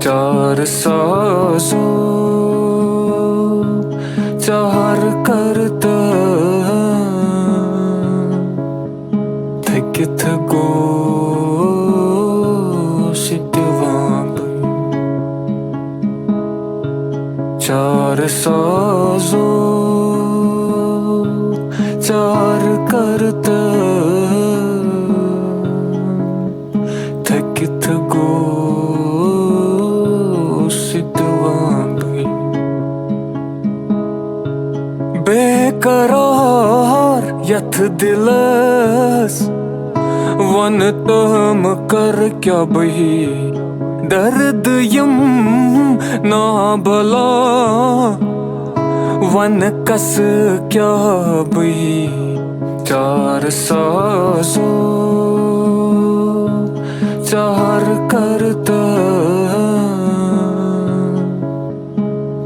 चार साजो चार करत थकित गोशित वांग चार साजो चार करत थकित गोशित वांग बेकरार यथ दिलस वन तम कर क्या बही दर्द यम ना भला वन कस क्या बही चार साजो चार करत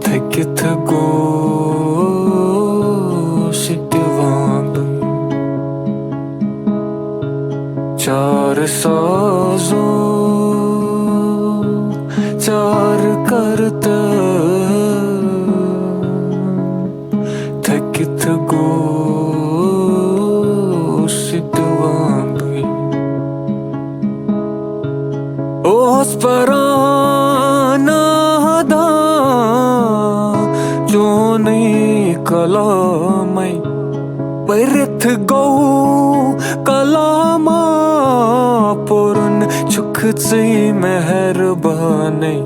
थकित गोशित वांग चार साजो चार करत थकित गोशित वांग ओस पराना दा जो नहीं कलामै परिथ गौ कलामा पुरन चुख से मेहरबानी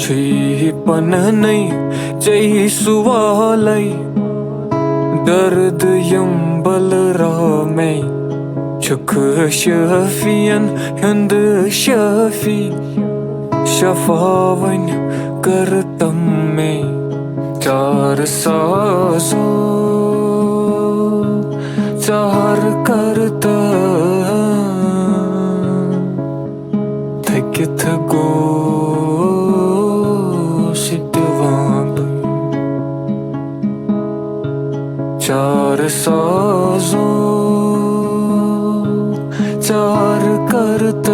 छी पन नहीं जय सुवालै दर्द यम्बल रामे चुख शफियन हंद शफी शफावन करतम में चार साजो चार करत थकित गोशित वांग चार साजो चार करत